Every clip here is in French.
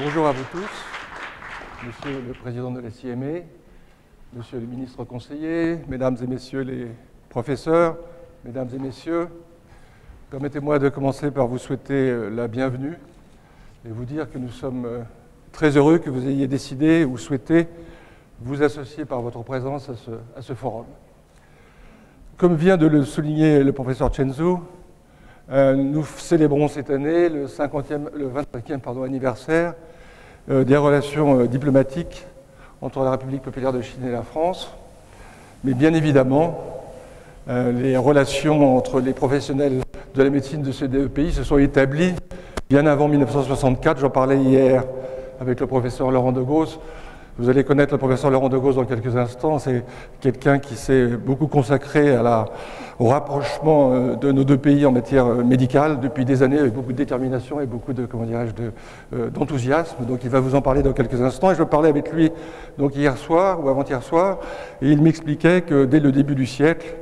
Bonjour à vous tous, Monsieur le Président de la CMA, Monsieur le Ministre conseiller, Mesdames et Messieurs les professeurs, Mesdames et Messieurs, permettez-moi de commencer par vous souhaiter la bienvenue et vous dire que nous sommes très heureux que vous ayez décidé ou souhaité vous associer par votre présence à ce forum. Comme vient de le souligner le professeur Chen Zhu, nous célébrons cette année le 25e anniversaire des relations diplomatiques entre la République populaire de Chine et la France. Mais bien évidemment, les relations entre les professionnels de la médecine de ces deux pays se sont établies bien avant 1964. J'en parlais hier avec le professeur Laurent Degausse. Vous allez connaître le professeur Laurent Degausse dans quelques instants. C'est quelqu'un qui s'est beaucoup consacré au rapprochement de nos deux pays en matière médicale depuis des années, avec beaucoup de détermination et beaucoup de, d'enthousiasme. Donc il va vous en parler dans quelques instants. Et je parlais avec lui donc hier soir ou avant-hier soir, et il m'expliquait que dès le début du siècle,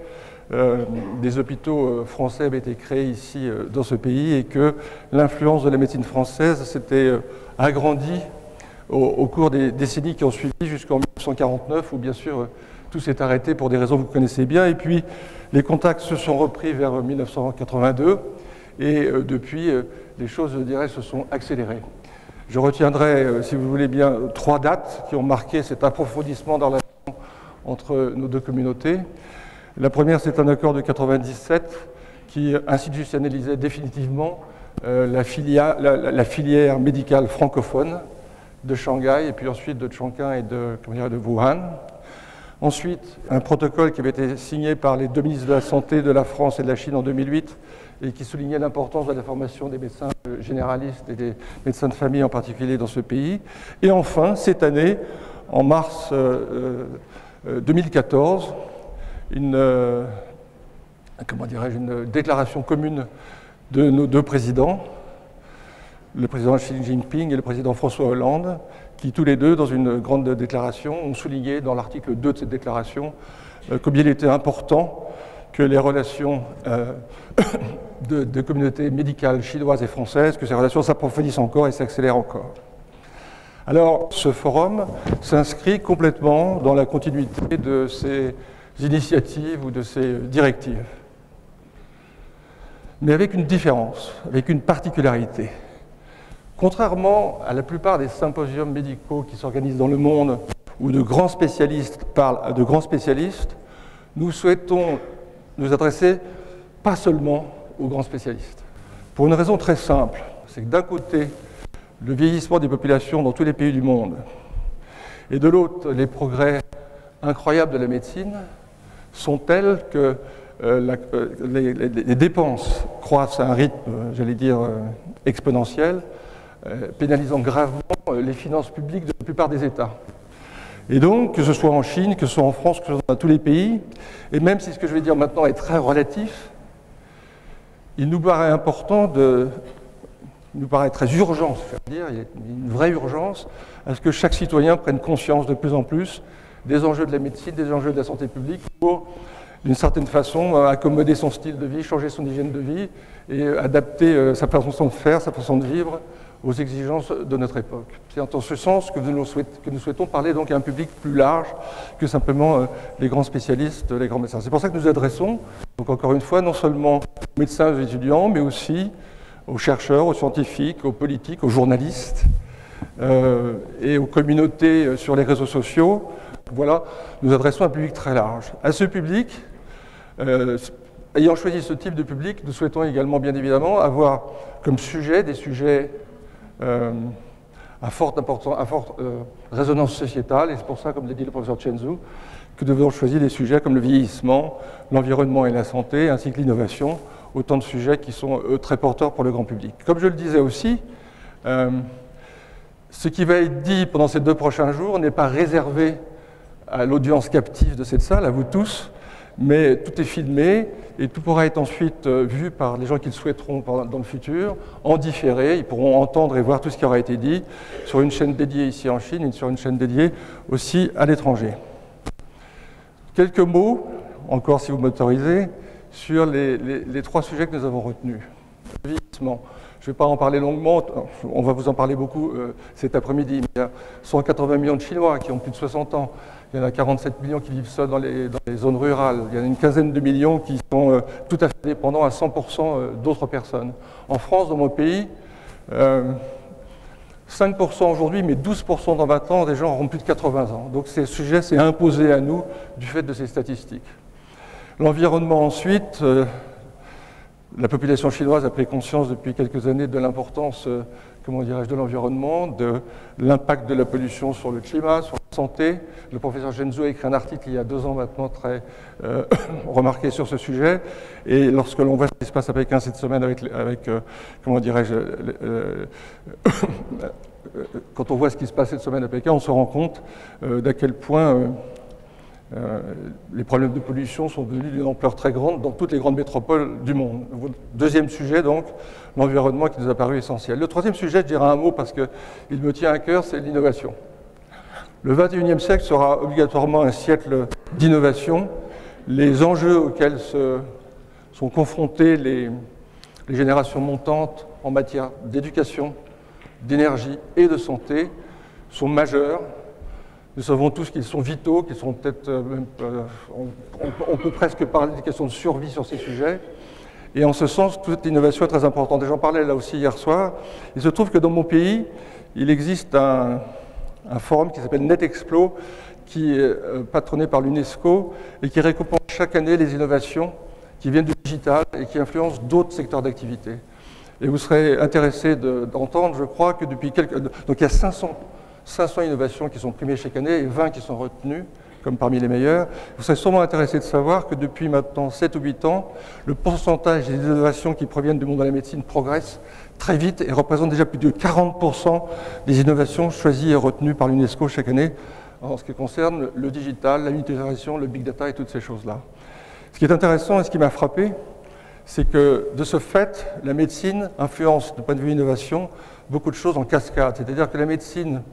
des hôpitaux français avaient été créés ici dans ce pays et que l'influence de la médecine française s'était agrandie au cours des décennies qui ont suivi jusqu'en 1949, où bien sûr tout s'est arrêté pour des raisons que vous connaissez bien, et puis les contacts se sont repris vers 1982, et depuis, les choses, je dirais, se sont accélérées. Je retiendrai, si vous voulez bien, 3 dates qui ont marqué cet approfondissement dans la relation entre nos deux communautés. La première, c'est un accord de 1997 qui institutionnalisait définitivement la filière médicale francophone de Shanghai, et puis ensuite de Chongqing et de Wuhan. Ensuite, un protocole qui avait été signé par les deux ministres de la Santé de la France et de la Chine en 2008 et qui soulignait l'importance de la formation des médecins généralistes et des médecins de famille en particulier dans ce pays. Et enfin, cette année, en mars 2014, une déclaration commune de nos deux présidents, le président Xi Jinping et le président François Hollande, qui tous les deux, dans une grande déclaration, ont souligné dans l'article 2 de cette déclaration combien il était important que les relations de communautés médicales chinoises et françaises, que ces relations s'approfondissent encore et s'accélèrent encore. Alors, ce forum s'inscrit complètement dans la continuité de ces initiatives ou de ces directives. Mais avec une différence, avec une particularité. Contrairement à la plupart des symposiums médicaux qui s'organisent dans le monde, où de grands spécialistes parlent à de grands spécialistes, nous souhaitons nous adresser pas seulement aux grands spécialistes. Pour une raison très simple, c'est que d'un côté, le vieillissement des populations dans tous les pays du monde, et de l'autre, les progrès incroyables de la médecine, sont tels que les dépenses croissent à un rythme, j'allais dire, exponentiel, pénalisant gravement les finances publiques de la plupart des États. Et donc, que ce soit en Chine, que ce soit en France, que ce soit dans tous les pays, et même si ce que je vais dire maintenant est très relatif, il nous paraît important il nous paraît très urgent, c'est-à-dire il y a une vraie urgence à ce que chaque citoyen prenne conscience de plus en plus des enjeux de la médecine, des enjeux de la santé publique pour, d'une certaine façon, accommoder son style de vie, changer son hygiène de vie et adapter sa façon de faire, sa façon de vivre aux exigences de notre époque. C'est en ce sens que nous souhaitons parler donc à un public plus large que simplement les grands spécialistes, les grands médecins. C'est pour ça que nous adressons, donc encore une fois, non seulement aux médecins, aux étudiants, mais aussi aux chercheurs, aux scientifiques, aux politiques, aux journalistes et aux communautés sur les réseaux sociaux. Voilà, nous adressons un public très large. À ce public, ayant choisi ce type de public, nous souhaitons également, bien évidemment, avoir comme sujet des sujets à forte résonance sociétale, et c'est pour ça, comme l'a dit le professeur Chen Zhu, que nous devons choisir des sujets comme le vieillissement, l'environnement et la santé, ainsi que l'innovation, autant de sujets qui sont très porteurs pour le grand public. Comme je le disais aussi, ce qui va être dit pendant ces 2 prochains jours n'est pas réservé à l'audience captive de cette salle, à vous tous, mais tout est filmé et tout pourra être ensuite vu par les gens qui le souhaiteront dans le futur, en différé. Ils pourront entendre et voir tout ce qui aura été dit sur une chaîne dédiée ici en Chine et sur une chaîne dédiée aussi à l'étranger. Quelques mots, encore si vous m'autorisez, sur les trois sujets que nous avons retenus. Le vieillissement. Je ne vais pas en parler longuement, on va vous en parler beaucoup cet après-midi. Il y a 180 millions de Chinois qui ont plus de 60 ans. Il y en a 47 millions qui vivent seuls dans les zones rurales. Il y en a une quinzaine de millions qui sont tout à fait dépendants à 100% d'autres personnes. En France, dans mon pays, 5% aujourd'hui, mais 12% dans 20 ans, des gens auront plus de 80 ans. Donc ce sujet s'est imposé à nous du fait de ces statistiques. L'environnement ensuite. La population chinoise a pris conscience depuis quelques années de l'importance, comment dirais-je, de l'environnement, de l'impact de la pollution sur le climat, sur la santé. Le professeur Chen Zhu a écrit un article il y a 2 ans maintenant très remarqué sur ce sujet. Et lorsque l'on voit ce qui se passe à Pékin cette semaine comment dirais-je, quand on voit ce qui se passe cette semaine à Pékin, on se rend compte d'à quel point les problèmes de pollution sont devenus d'une ampleur très grande dans toutes les grandes métropoles du monde. Deuxième sujet, donc, l'environnement qui nous a paru essentiel. Le troisième sujet, je dirais un mot parce qu'il me tient à cœur, c'est l'innovation. Le XXIe siècle sera obligatoirement un siècle d'innovation. Les enjeux auxquels sont confrontées les générations montantes en matière d'éducation, d'énergie et de santé sont majeurs. Nous savons tous qu'ils sont vitaux, qu'ils sont peut-être on peut presque parler des questions de survie sur ces sujets. Et en ce sens, toute l'innovation est très importante. Et j'en parlais là aussi hier soir. Il se trouve que dans mon pays, il existe un forum qui s'appelle NetExplo, qui est patronné par l'UNESCO et qui récompense chaque année les innovations qui viennent du digital et qui influencent d'autres secteurs d'activité. Et vous serez intéressés d'entendre, je crois, que depuis donc il y a 500 innovations qui sont primées chaque année et 20 qui sont retenues comme parmi les meilleures. Vous serez sûrement intéressé de savoir que depuis maintenant 7 ou 8 ans, le pourcentage des innovations qui proviennent du monde de la médecine progresse très vite et représente déjà plus de 40% des innovations choisies et retenues par l'UNESCO chaque année en ce qui concerne le digital, la numérisation, le big data et toutes ces choses-là. Ce qui est intéressant et ce qui m'a frappé, c'est que de ce fait, la médecine influence, du point de vue innovation, beaucoup de choses en cascade. C'est-à-dire que la médecine,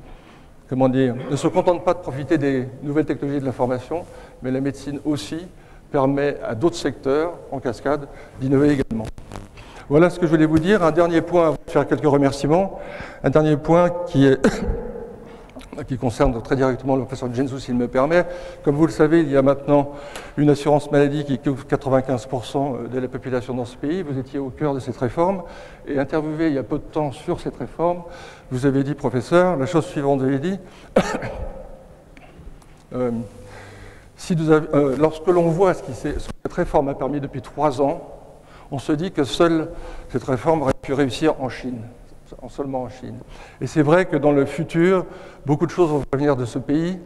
comment dire, ne se contente pas de profiter des nouvelles technologies de l'information, mais la médecine aussi permet à d'autres secteurs, en cascade, d'innover également. Voilà ce que je voulais vous dire. Un dernier point, avant de faire quelques remerciements, un dernier point qui concerne très directement le professeur Chen Zhu, s'il me permet. Comme vous le savez, il y a maintenant une assurance maladie qui couvre 95% de la population dans ce pays. Vous étiez au cœur de cette réforme et interviewé il y a peu de temps sur cette réforme. Vous avez dit, professeur, la chose suivante, vous avez dit, lorsque l'on voit ce que cette réforme a permis depuis 3 ans, on se dit que seule cette réforme aurait pu réussir en Chine. Seulement en Chine. Et c'est vrai que dans le futur, beaucoup de choses vont venir de ce pays,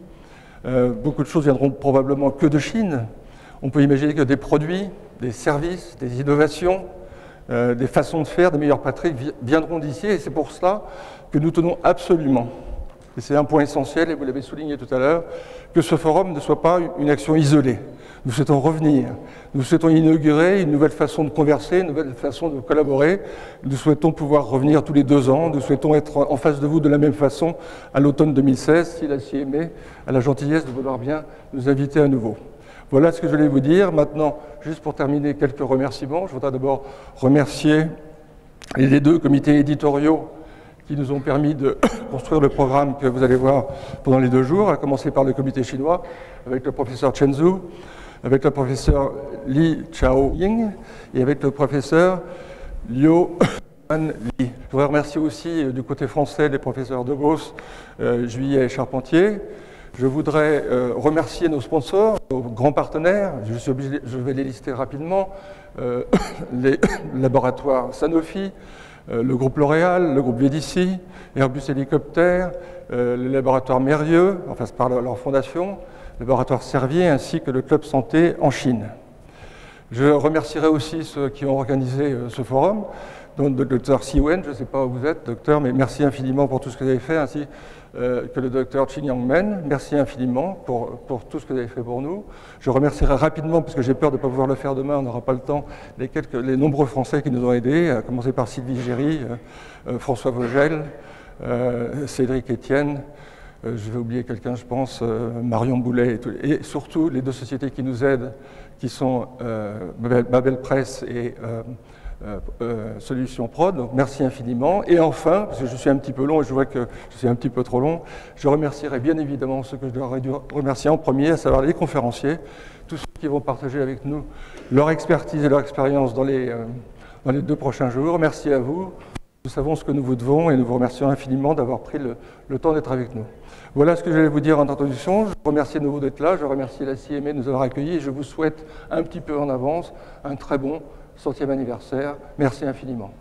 beaucoup de choses viendront probablement que de Chine. On peut imaginer que des produits, des services, des innovations, des façons de faire, des meilleures pratiques viendront d'ici, et c'est pour cela que nous tenons absolument, et c'est un point essentiel, et vous l'avez souligné tout à l'heure, que ce forum ne soit pas une action isolée. Nous souhaitons revenir, nous souhaitons inaugurer une nouvelle façon de converser, une nouvelle façon de collaborer. Nous souhaitons pouvoir revenir tous les 2 ans, nous souhaitons être en face de vous de la même façon à l'automne 2016, si la CIME a la gentillesse de vouloir bien nous inviter à nouveau. Voilà ce que je voulais vous dire. Maintenant, juste pour terminer, quelques remerciements. Je voudrais d'abord remercier les 2 comités éditoriaux qui nous ont permis de construire le programme que vous allez voir pendant les 2 jours, à commencer par le comité chinois, avec le professeur Chen Zhu, avec le professeur Li Chao-ying et avec le professeur Liu Li. Je voudrais remercier aussi du côté français les professeurs De Gauss, Juillet et Charpentier. Je voudrais remercier nos sponsors, nos grands partenaires, je vais les lister rapidement, les laboratoires Sanofi, le groupe L'Oréal, le groupe Védici, Airbus Hélicoptère, le laboratoire Mérieux, enfin par leur fondation, le laboratoire Servier ainsi que le Club Santé en Chine. Je remercierai aussi ceux qui ont organisé ce forum, donc le docteur Siwen, je ne sais pas où vous êtes, docteur, mais merci infiniment pour tout ce que vous avez fait, ainsi que le docteur Chin Young Men. Merci infiniment pour tout ce que vous avez fait pour nous. Je remercierai rapidement, parce que j'ai peur de ne pas pouvoir le faire demain, on n'aura pas le temps, les nombreux Français qui nous ont aidés, à commencer par Sylvie Géry, François Vogel, Cédric Etienne, je vais oublier quelqu'un, je pense, Marion Boulet, et surtout les deux sociétés qui nous aident, qui sont Babel Press et Solutions Prod. Donc merci infiniment. Et enfin, parce que je suis un petit peu long et je vois que je suis un petit peu trop long, je remercierai bien évidemment ceux que je devrais dû remercier en premier, à savoir les conférenciers, tous ceux qui vont partager avec nous leur expertise et leur expérience dans les 2 prochains jours. Merci à vous. Nous savons ce que nous vous devons et nous vous remercions infiniment d'avoir pris le temps d'être avec nous. Voilà ce que je vais vous dire en introduction. Je remercie de nouveau d'être là. Je remercie la CMA de nous avoir accueillis et je vous souhaite un petit peu en avance un très bon 100e anniversaire. Merci infiniment.